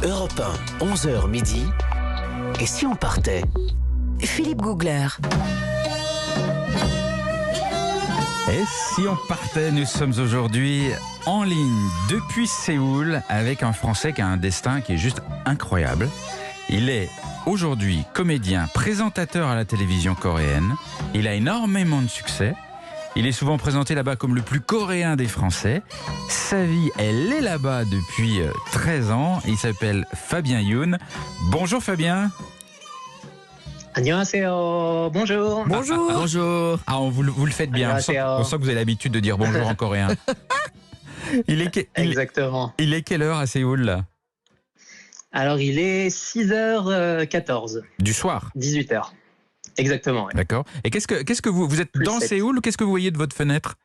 Europe 1, 11h midi. Et si on partait? Philippe Googler. Et si on partait, nous sommes aujourd'hui en ligne depuis Séoul avec un Français qui a un destin qui est juste incroyable. Il est aujourd'hui comédien, présentateur à la télévision coréenne. Il a énormément de succès. Il est souvent présenté là-bas comme le plus coréen des Français. Sa vie, elle est là-bas depuis 13 ans. Il s'appelle Fabien Youn. Bonjour Fabien. 안녕하세요. Bonjour. Bonjour. Bonjour. Ah, vous le faites bien. On sent que vous avez l'habitude de dire bonjour en coréen. Exactement. Il est quelle heure à Séoul là? Alors, il est 6h14. Du soir? 18h. Exactement. Ouais. D'accord. Et qu'est-ce que vous êtes Plus dans 7. Séoul ou qu'est-ce que vous voyez de votre fenêtre?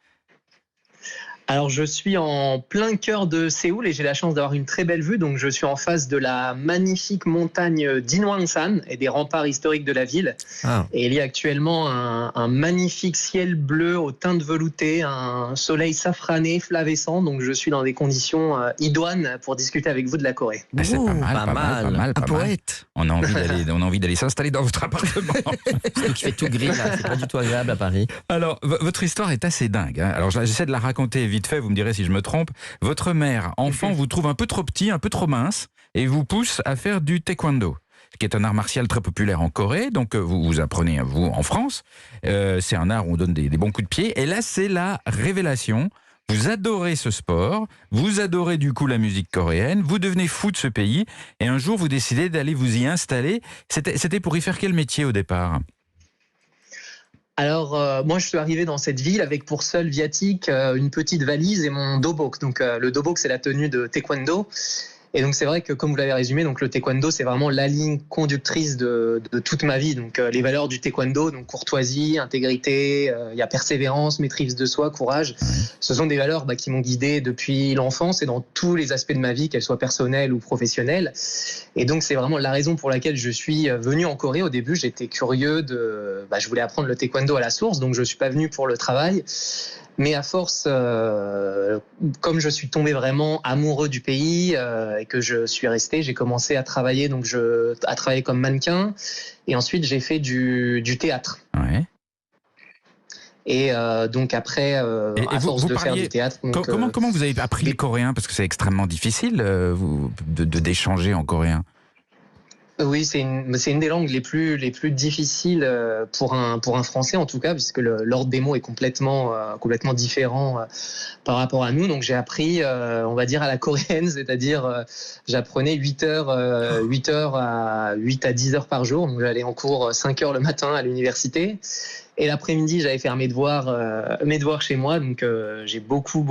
Alors, je suis en plein cœur de Séoul et j'ai la chance d'avoir une très belle vue. Donc, je suis en face de la magnifique montagne d'Inhwangsan et des remparts historiques de la ville. Ah. Et il y a actuellement un magnifique ciel bleu aux teintes veloutées, un soleil safrané, flavescent. Donc, je suis dans des conditions idoines pour discuter avec vous de la Corée. Ah, c'est pas mal, pas mal. Un poète. On a envie d'aller s'installer dans votre appartement. Surtout qu'il fait tout gris là, c'est pas du tout agréable à Paris. Alors, votre histoire est assez dingue. Hein. Alors, j'essaie de la raconter vite fait, vous me direz si je me trompe. Votre mère, enfant, vous trouve un peu trop petit, un peu trop mince, et vous pousse à faire du taekwondo, qui est un art martial très populaire en Corée. Donc, vous apprenez, vous, en France. C'est un art où on donne des bons coups de pied. Et là, c'est la révélation. Vous adorez ce sport, vous adorez du coup la musique coréenne, vous devenez fou de ce pays, et un jour, vous décidez d'aller vous y installer. C'était pour y faire quel métier au départ? Alors, moi, je suis arrivé dans cette ville avec pour seul viatique une petite valise et mon dobok. Donc, le dobok, c'est la tenue de taekwondo. Et donc, c'est vrai que, comme vous l'avez résumé, donc le taekwondo, c'est vraiment la ligne conductrice de toute ma vie. Donc, les valeurs du taekwondo, donc courtoisie, intégrité, il y a persévérance, maîtrise de soi, courage. Ce sont des valeurs qui m'ont guidé depuis l'enfance et dans tous les aspects de ma vie, qu'elles soient personnelles ou professionnelles. Et donc, c'est vraiment la raison pour laquelle je suis venu en Corée. Au début, j'étais curieux je voulais apprendre le taekwondo à la source, donc je suis pas venu pour le travail. Mais à force, comme je suis tombé vraiment amoureux du pays et que je suis resté, j'ai commencé à travailler. Donc, à travailler comme mannequin. Et ensuite, j'ai fait du théâtre. Ouais. Et donc après, à force de faire du théâtre. Donc, comment vous avez appris le coréen? Parce que c'est extrêmement difficile d'échanger en coréen. Oui, c'est une des langues les plus difficiles pour un Français en tout cas, puisque l'ordre des mots est complètement différent par rapport à nous. Donc j'ai appris, on va dire à la coréenne, c'est-à-dire j'apprenais 8 à 10 heures par jour. Donc j'allais en cours 5 heures le matin à l'université. Et l'après-midi, j'avais fait mes devoirs chez moi. Donc, j'ai beaucoup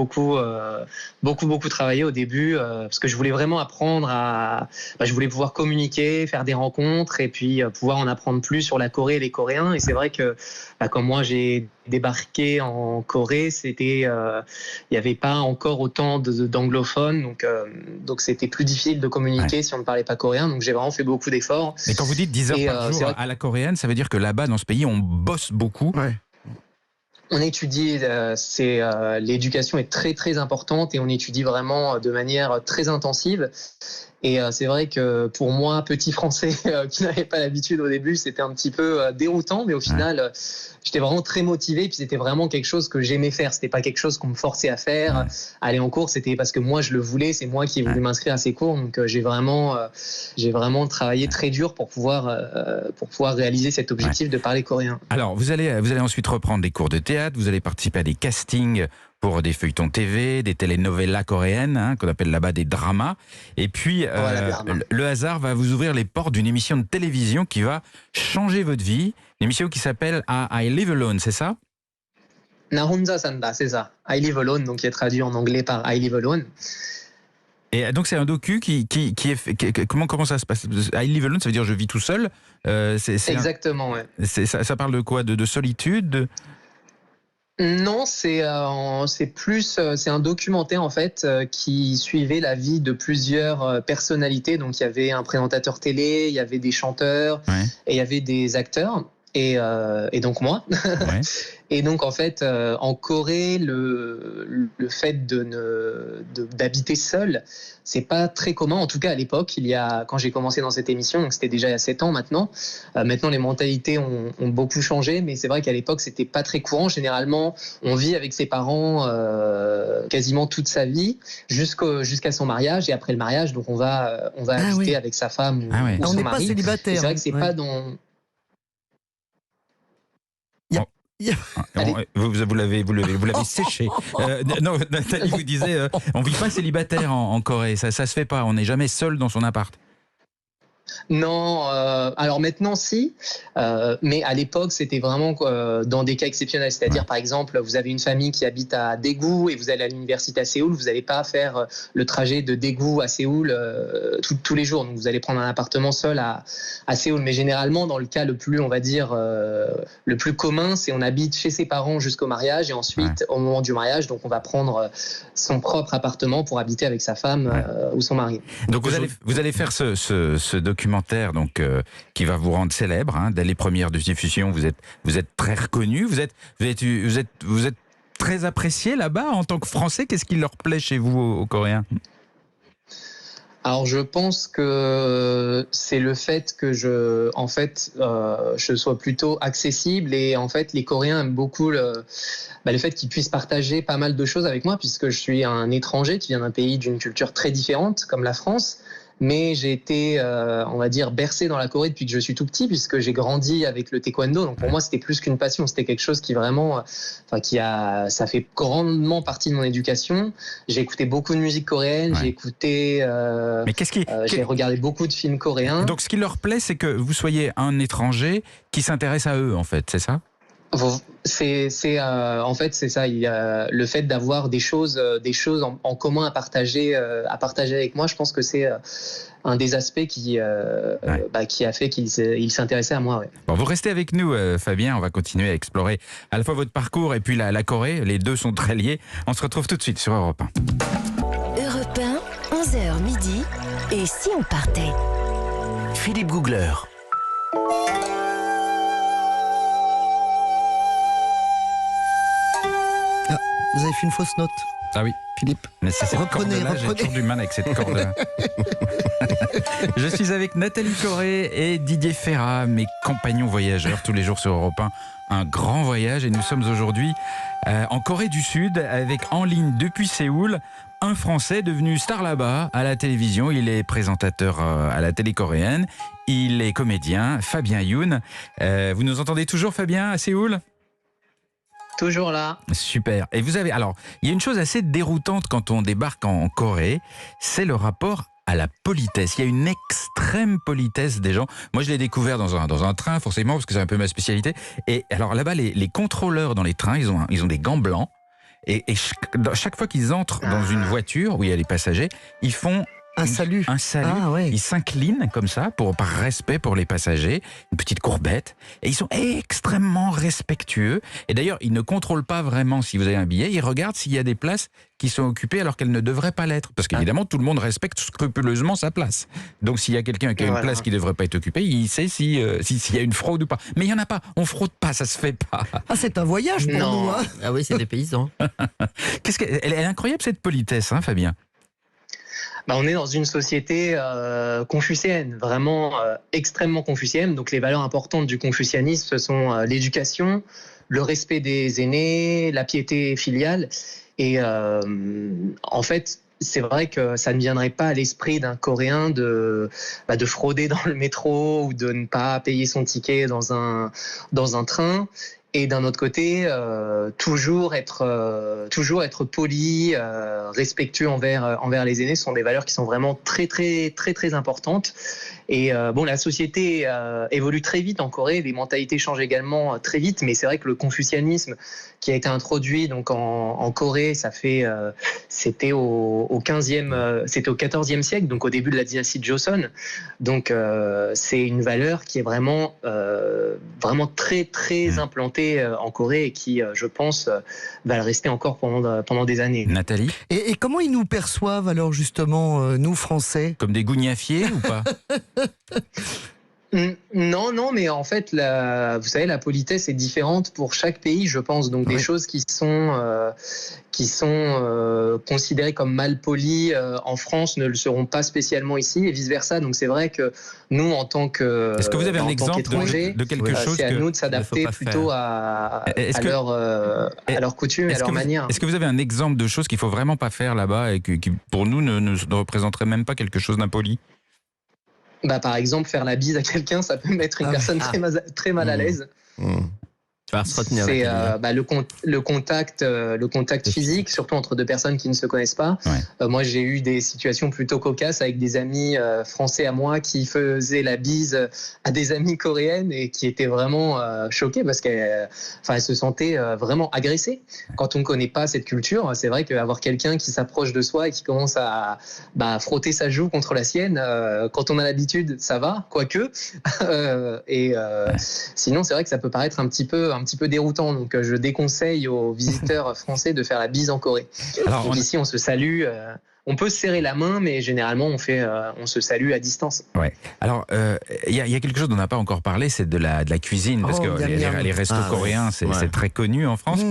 travaillé au début parce que je voulais vraiment apprendre je voulais pouvoir communiquer, faire des rencontres et puis pouvoir en apprendre plus sur la Corée et les Coréens. Et c'est vrai que, quand moi j'ai débarqué en Corée, il n'y avait pas encore autant d'anglophones. Donc, c'était plus difficile de communiquer si on ne parlait pas coréen. Donc, j'ai vraiment fait beaucoup d'efforts. Mais quand vous dites 10 heures par jour à la coréenne, ça veut dire que là-bas, dans ce pays, on bosse beaucoup. Ouais. On étudie, l'éducation est très très importante et on étudie vraiment de manière très intensive. Et c'est vrai que pour moi, petit français qui n'avait pas l'habitude au début, c'était un petit peu déroutant, mais au final, j'étais vraiment très motivé. Puis c'était vraiment quelque chose que j'aimais faire. C'était pas quelque chose qu'on me forçait à faire. Aller en cours, c'était parce que moi je le voulais. C'est moi qui ai voulu m'inscrire à ces cours. Donc j'ai vraiment travaillé très dur pour pouvoir réaliser cet objectif de parler coréen. Alors vous allez ensuite reprendre des cours de théâtre. Vous allez participer à des castings pour des feuilletons TV, des telenovelas coréennes, qu'on appelle là-bas des dramas. Et puis, le hasard va vous ouvrir les portes d'une émission de télévision qui va changer votre vie. Une émission qui s'appelle I Live Alone, c'est ça? Na 혼자 산다, c'est ça. I Live Alone, donc qui est traduit en anglais par I Live Alone. Et donc c'est un docu qui est fait, comment ça se passe? I Live Alone, ça veut dire je vis tout seul. Exactement, ouais. Ça parle de quoi? De solitude? Non, c'est un documentaire en fait qui suivait la vie de plusieurs personnalités. Donc il y avait un présentateur télé, il y avait des chanteurs et il y avait des acteurs. et donc moi. Ouais. Et donc en fait, en Corée, le fait d'habiter seul, c'est pas très commun. En tout cas à l'époque, quand j'ai commencé dans cette émission, donc c'était déjà il y a 7 ans maintenant. Maintenant les mentalités ont beaucoup changé, mais c'est vrai qu'à l'époque c'était pas très courant. Généralement, on vit avec ses parents quasiment toute sa vie jusqu'à son mariage, et après le mariage, donc on va habiter avec sa femme ou, ou On son n'est pas mari. célibataire. Et c'est vrai que c'est pas dans Vous l'avez séché. Non, Nathalie vous disait, on vit pas célibataire en Corée, ça se fait pas, on n'est jamais seul dans son appart. Non, alors maintenant si, mais à l'époque c'était vraiment dans des cas exceptionnels, c'est-à-dire par exemple vous avez une famille qui habite à Daegu et vous allez à l'université à Séoul, vous n'allez pas faire le trajet de Daegu à Séoul tous les jours, donc vous allez prendre un appartement seul à Séoul, mais généralement dans le cas le plus, on va dire, le plus commun, c'est on habite chez ses parents jusqu'au mariage et ensuite au moment du mariage, donc on va prendre son propre appartement pour habiter avec sa femme ou son mari. Donc vous allez faire ce documentaire donc qui va vous rendre célèbre, hein, dès les premières diffusions. Vous êtes très reconnu, vous êtes très apprécié là-bas en tant que Français. Qu'est-ce qui leur plaît chez vous aux Coréens? Alors je pense que c'est le fait que je sois plutôt accessible, et en fait les Coréens aiment beaucoup le fait qu'ils puissent partager pas mal de choses avec moi, puisque je suis un étranger qui vient d'un pays d'une culture très différente comme la France. Mais j'ai été, on va dire, bercé dans la Corée depuis que je suis tout petit, puisque j'ai grandi avec le taekwondo. Donc pour moi, c'était plus qu'une passion, c'était quelque chose qui vraiment, ça fait grandement partie de mon éducation. J'ai écouté beaucoup de musique coréenne, j'ai écouté, j'ai regardé beaucoup de films coréens. Donc ce qui leur plaît, c'est que vous soyez un étranger qui s'intéresse à eux, en fait, c'est ça? En fait c'est ça, il y a le fait d'avoir des choses en commun à partager avec moi. Je pense que c'est un des aspects qui a fait qu'il s'intéressait à moi. Ouais. Bon, vous restez avec nous, Fabien. On va continuer à explorer à la fois votre parcours et puis la Corée. Les deux sont très liés. On se retrouve tout de suite sur Europe 1. Europe 1, 11h midi. Et si on partait? Philippe Googler. Vous avez fait une fausse note. Ah oui, Philippe. Mais c'est cette corde-là, j'ai toujours du mal avec cette corde-là. Je suis avec Nathalie Corée et Didier Ferrat, mes compagnons voyageurs, tous les jours sur Europe 1. Un grand voyage, et nous sommes aujourd'hui en Corée du Sud, avec en ligne depuis Séoul un Français devenu star là-bas à la télévision. Il est présentateur à la télé coréenne, il est comédien, Fabien Youn. Vous nous entendez toujours, Fabien, à Séoul ? Toujours là. Super. Et vous avez, alors, il y a une chose assez déroutante quand on débarque en Corée, c'est le rapport à la politesse. Il y a une extrême politesse des gens. Moi, je l'ai découvert dans un train, forcément, parce que c'est un peu ma spécialité. Et alors là-bas, les contrôleurs dans les trains, ils ont des gants blancs. Et chaque fois qu'ils entrent dans une voiture où il y a les passagers, ils font un salut. Ah, ouais. Ils s'inclinent comme ça, par respect pour les passagers, une petite courbette, et ils sont extrêmement respectueux. Et d'ailleurs, ils ne contrôlent pas vraiment si vous avez un billet, ils regardent s'il y a des places qui sont occupées alors qu'elles ne devraient pas l'être. Parce qu'évidemment, tout le monde respecte scrupuleusement sa place. Donc s'il y a quelqu'un qui a une place qui ne devrait pas être occupée, il sait s'il y a une fraude ou pas. Mais il n'y en a pas, on fraude pas, ça se fait pas. Ah, c'est un voyage pour nous. Hein. Ah oui, c'est des paysans. Elle est incroyable cette politesse, hein, Fabien? On est dans une société confucéenne, vraiment extrêmement confucéenne. Donc les valeurs importantes du confucianisme, ce sont l'éducation, le respect des aînés, la piété filiale. Et en fait, c'est vrai que ça ne viendrait pas à l'esprit d'un Coréen de frauder dans le métro ou de ne pas payer son ticket dans un train. Et d'un autre côté, toujours être poli, respectueux envers les aînés, ce sont des valeurs qui sont vraiment très très très très importantes. Et la société évolue très vite en Corée, les mentalités changent également très vite, mais c'est vrai que le confucianisme qui a été introduit donc en Corée, c'était au 14e siècle, donc au début de la dynastie Joseon. Donc c'est une valeur qui est vraiment très très implantée en Corée et qui, je pense, va le rester encore pendant des années. Nathalie ? Et comment ils nous perçoivent alors justement, nous Français? Comme des gougnafiers ou pas? Non, mais en fait, vous savez, la politesse est différente pour chaque pays, je pense. Donc, des choses qui sont considérées comme mal polies en France ne le seront pas spécialement ici, et vice-versa. Donc, c'est vrai que nous, en tant que Est-ce que vous avez un exemple de quelque chose c'est à nous de s'adapter plutôt à leurs coutumes et à leurs manières. Est-ce que vous avez un exemple de choses qu'il ne faut vraiment pas faire là-bas et qui, pour nous, ne représenterait même pas quelque chose d'impoli ? Par exemple, faire la bise à quelqu'un, ça peut mettre une personne très mal à l'aise. Se retenir c'est le contact physique, surtout entre deux personnes qui ne se connaissent pas. Moi, j'ai eu des situations plutôt cocasses avec des amis français à moi qui faisaient la bise à des amies coréennes et qui étaient vraiment choqués parce qu'elles se sentaient vraiment agressées. Quand on ne connaît pas cette culture, c'est vrai qu'avoir quelqu'un qui s'approche de soi et qui commence à frotter sa joue contre la sienne, quand on a l'habitude, ça va, quoique. Sinon, c'est vrai que ça peut paraître un petit peu déroutant, donc je déconseille aux visiteurs français de faire la bise en Corée. Donc ici, on se salue, on peut se serrer la main, mais généralement, on se salue à distance. Ouais. Alors, il y a quelque chose dont on n'a pas encore parlé, c'est de la cuisine, parce que les restos coréens, c'est très connu en France.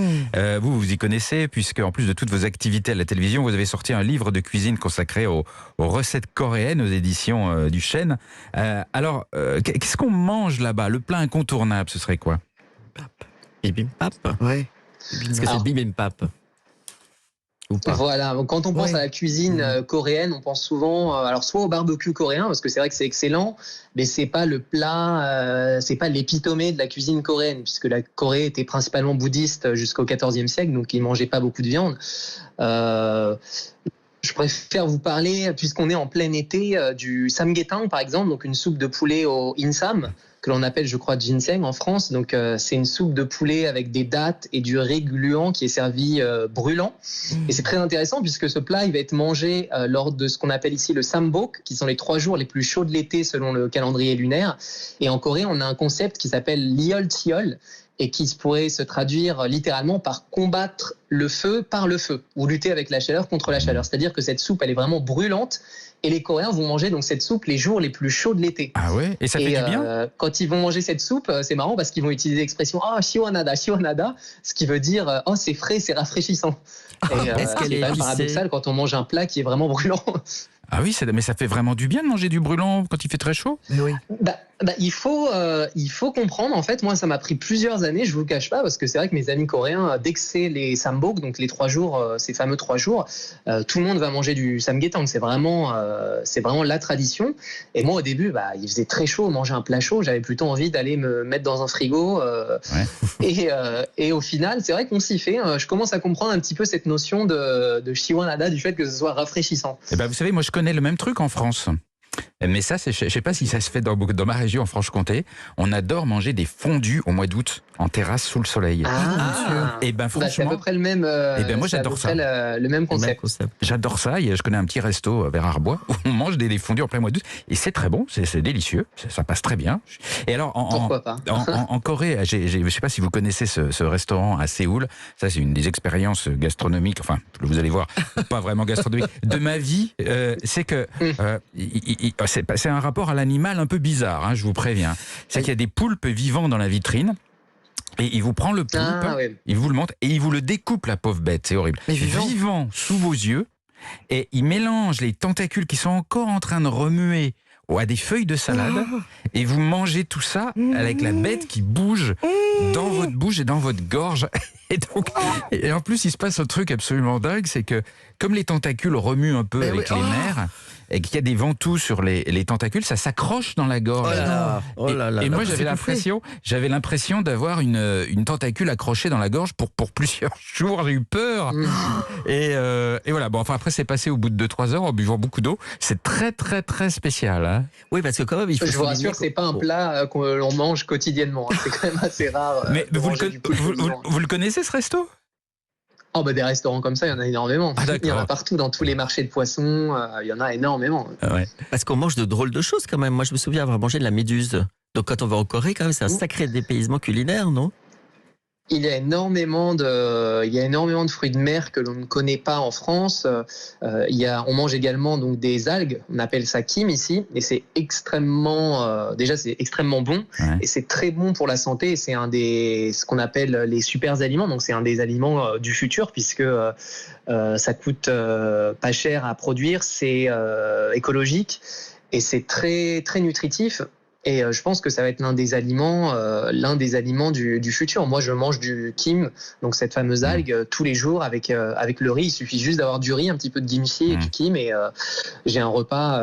Vous y connaissez, puisque en plus de toutes vos activités à la télévision, vous avez sorti un livre de cuisine consacré aux recettes coréennes, aux éditions du Chêne. Alors, qu'est-ce qu'on mange là-bas ? Le plat incontournable, ce serait quoi ? Bibimbap. Ouais. Est-ce que c'est bibimbap ou pas ? Voilà, quand on pense à la cuisine coréenne, on pense souvent soit au barbecue coréen, parce que c'est vrai que c'est excellent, mais c'est pas le plat, c'est pas l'épitomé de la cuisine coréenne, puisque la Corée était principalement bouddhiste jusqu'au XIVe siècle, donc ils mangeaient pas beaucoup de viande. Je préfère vous parler, puisqu'on est en plein été, du samgyetang par exemple, donc une soupe de poulet au insam, que l'on appelle, je crois, ginseng en France. Donc, c'est une soupe de poulet avec des dattes et du riz gluant qui est servi brûlant. Et c'est très intéressant puisque ce plat, il va être mangé lors de ce qu'on appelle ici le sambok, qui sont les 3 jours les plus chauds de l'été selon le calendrier lunaire. Et en Corée, on a un concept qui s'appelle liol-tiol et qui pourrait se traduire littéralement par combattre le feu par le feu ou lutter avec la chaleur contre la chaleur. C'est-à-dire que cette soupe, elle est vraiment brûlante. Et les Coréens vont manger donc cette soupe les jours les plus chauds de l'été. Ah ouais ? Et ça fait du bien ? Quand ils vont manger cette soupe, c'est marrant parce qu'ils vont utiliser l'expression « siwanada, siwanada », ce qui veut dire « c'est frais, c'est rafraîchissant ». Est-ce qu'elle est paradoxal quand on mange un plat qui est vraiment brûlant. Ah oui, mais ça fait vraiment du bien de manger du brûlant quand il fait très chaud ? Oui. Il faut comprendre, en fait, moi ça m'a pris plusieurs années, je vous le cache pas, parce que c'est vrai que mes amis coréens, dès que c'est les sambok, donc les 3 jours, ces fameux 3 jours, tout le monde va manger du samgyetang, c'est vraiment la tradition. Et moi au début, il faisait très chaud, manger un plat chaud, j'avais plutôt envie d'aller me mettre dans un frigo, et au final, c'est vrai qu'on s'y fait, je commence à comprendre un petit peu cette notion de shiwanada, du fait que ce soit rafraîchissant. Et vous savez, moi je connais le même truc en France. Mais ça, je ne sais pas si ça se fait dans ma région, en Franche-Comté. On adore manger des fondus au mois d'août, en terrasse, sous le soleil. Et franchement, c'est à peu près le même. moi, j'adore ça. Le même concept. J'adore ça. Je connais un petit resto vers Arbois où on mange des fondus en plein mois d'août. Et c'est très bon, c'est délicieux, ça passe très bien. Et alors, pourquoi pas en Corée, je ne sais pas si vous connaissez ce restaurant à Séoul. Ça, c'est une des expériences gastronomiques, enfin, vous allez voir, pas vraiment gastronomique, de ma vie. C'est que c'est un rapport à l'animal un peu bizarre, je vous préviens. C'est qu'il y a des poulpes vivants dans la vitrine. Et il vous prend le poulpe, il vous le montre et il vous le découpe, la pauvre bête, c'est horrible. Vivant sous vos yeux, et il mélange les tentacules qui sont encore en train de remuer à des feuilles de salade, et vous mangez tout ça avec la bête qui bouge dans votre bouche et dans votre gorge. Et en plus, il se passe un truc absolument dingue, c'est que comme les tentacules remuent un peu avec les nerfs, et qu'il y a des ventouses sur les tentacules, ça s'accroche dans la gorge. Et moi, j'avais l'impression d'avoir une tentacule accrochée dans la gorge pour plusieurs jours. J'ai eu peur. Et voilà. Bon, enfin, après, c'est passé au bout de 2-3 heures en buvant beaucoup d'eau. C'est très, très, très spécial. Hein. Oui, parce que quand même, il faut. Je vous rassure, c'est pas un plat que l'on mange quotidiennement. C'est quand même assez rare. Mais vous le connaissez, ce resto ? Des restaurants comme ça, il y en a énormément. Il y en a partout, dans tous les marchés de poissons, il y en a énormément. Parce qu'on mange de drôles de choses quand même. Moi, je me souviens avoir mangé de la méduse. Donc quand on va en Corée, quand même, c'est un sacré dépaysement culinaire, non ? Il y a énormément de fruits de mer que l'on ne connaît pas en France. On mange également donc des algues. On appelle ça kim ici, et c'est extrêmement, c'est extrêmement bon, et c'est très bon pour la santé. Et c'est ce qu'on appelle les super aliments. Donc c'est un des aliments du futur puisque ça coûte pas cher à produire, c'est écologique et c'est très très nutritif. Et je pense que ça va être l'un des aliments du futur. Moi, je mange du kim, donc cette fameuse algue, tous les jours avec le riz. Il suffit juste d'avoir du riz, un petit peu de kimchi et du kim, et j'ai un repas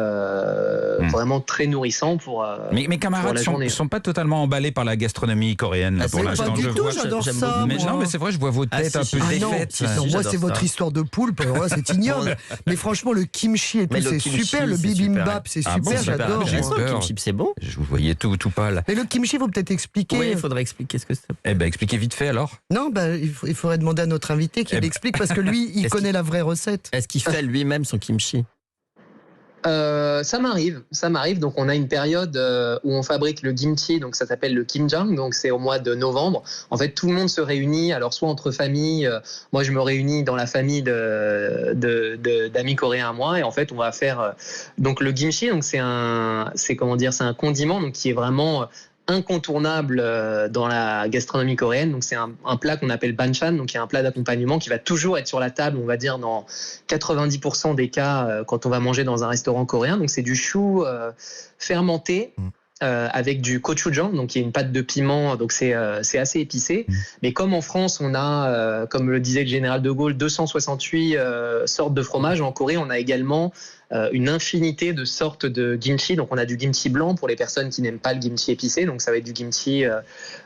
vraiment très nourrissant pour mes camarades sont pas totalement emballés par la gastronomie coréenne là, pour l'instant. Pas du tout, j'adore ça. Non, mais c'est vrai, je vois vos têtes un peu défaites. Moi, c'est votre histoire de poulpe. Alors là, c'est ignoble. Mais franchement, le kimchi et tout, c'est super. Le bibimbap, c'est super. J'adore. Le kimchi, c'est bon. Vous voyez tout pâle. Mais le kimchi, il faut peut-être expliquer. Oui, il faudrait expliquer ce que c'est. Eh ben, expliquez vite fait alors. Non, il faudrait demander à notre invité qu'il explique parce que lui, il connaît la vraie recette. Est-ce qu'il fait lui-même son kimchi? Ça m'arrive. Donc on a une période où on fabrique le kimchi, donc ça s'appelle le kimjang, donc c'est au mois de novembre. En fait, tout le monde se réunit, alors soit entre familles, moi je me réunis dans la famille d'amis coréens à moi, et en fait on va faire donc le kimchi, donc c'est un condiment donc qui est vraiment incontournable dans la gastronomie coréenne. Donc c'est un plat qu'on appelle banchan, donc il y a un plat d'accompagnement qui va toujours être sur la table, on va dire dans 90% des cas quand on va manger dans un restaurant coréen. Donc c'est du chou fermenté avec du gochujang, donc qui est une pâte de piment, donc c'est assez épicé. Mais comme en France on a, comme le disait le général de Gaulle, 268 sortes de fromage, en Corée on a également une infinité de sortes de kimchi. Donc on a du kimchi blanc pour les personnes qui n'aiment pas le kimchi épicé, donc ça va être du kimchi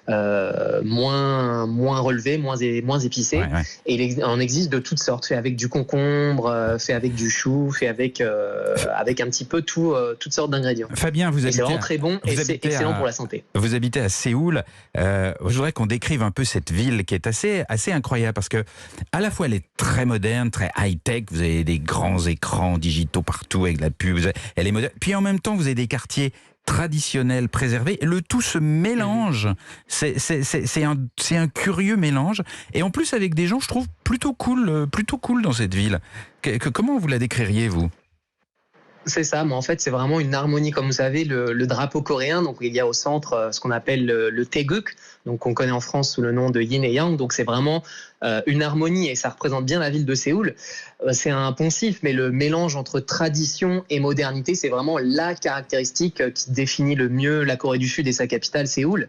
moins relevé, moins épicé. Et il en existe de toutes sortes, fait avec du concombre, fait avec du chou, fait avec un petit peu toutes sortes d'ingrédients. Fabien, vous habitez, c'est vraiment très bon et c'est excellent pour la santé. Vous habitez à Séoul. Je voudrais qu'on décrive un peu cette ville qui est assez incroyable parce que à la fois elle est très moderne, très high-tech. Vous avez des grands écrans digitaux partout avec la pub. Elle est moderne. Puis en même temps, vous avez des quartiers traditionnels préservés. Le tout se mélange. C'est un curieux mélange. Et en plus avec des gens, je trouve plutôt cool dans cette ville. Comment vous la décririez, vous ? C'est ça, mais en fait c'est vraiment une harmonie, comme vous savez, le drapeau coréen, donc il y a au centre ce qu'on appelle le taeguk, donc qu'on connaît en France sous le nom de yin et yang, donc c'est vraiment une harmonie et ça représente bien la ville de Séoul. C'est un poncif, mais le mélange entre tradition et modernité, c'est vraiment la caractéristique qui définit le mieux la Corée du Sud et sa capitale, Séoul.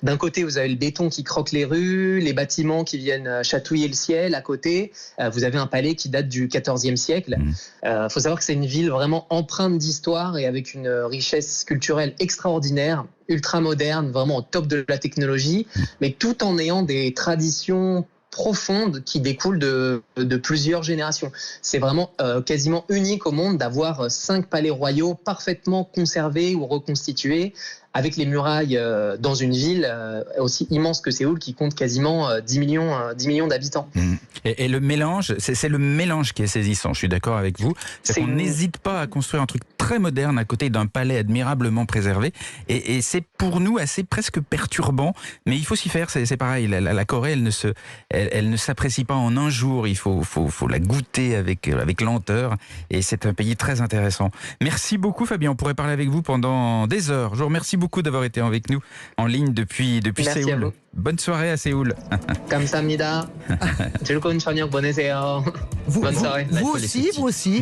D'un côté, vous avez le béton qui croque les rues, les bâtiments qui viennent chatouiller le ciel. À côté, vous avez un palais qui date du XIVe siècle. Faut savoir que c'est une ville vraiment empreinte d'histoire et avec une richesse culturelle extraordinaire, ultra moderne, vraiment au top de la technologie, mais tout en ayant des traditions profonde qui découle de plusieurs générations. C'est vraiment quasiment unique au monde d'avoir 5 palais royaux parfaitement conservés ou reconstitués avec les murailles dans une ville aussi immense que Séoul qui compte quasiment 10 millions d'habitants. Et le mélange, c'est le mélange qui est saisissant, je suis d'accord avec vous. On n'hésite pas à construire un truc très moderne à côté d'un palais admirablement préservé et c'est pour nous assez presque perturbant, mais il faut s'y faire, c'est pareil, la Corée elle ne s'apprécie pas en un jour, il faut la goûter avec lenteur et c'est un pays très intéressant. Merci beaucoup Fabien, on pourrait parler avec vous pendant des heures. Je vous remercie beaucoup d'avoir été avec nous en ligne depuis Merci Séoul. À vous. Bonne soirée à Séoul. 감사합니다. 즐거운 저녁 보내세요. Bonne soirée. Vous aussi. Vous aussi.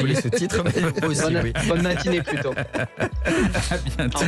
Les sous-titres, mais vous aussi, oui. Bonne matinée plutôt. À bientôt.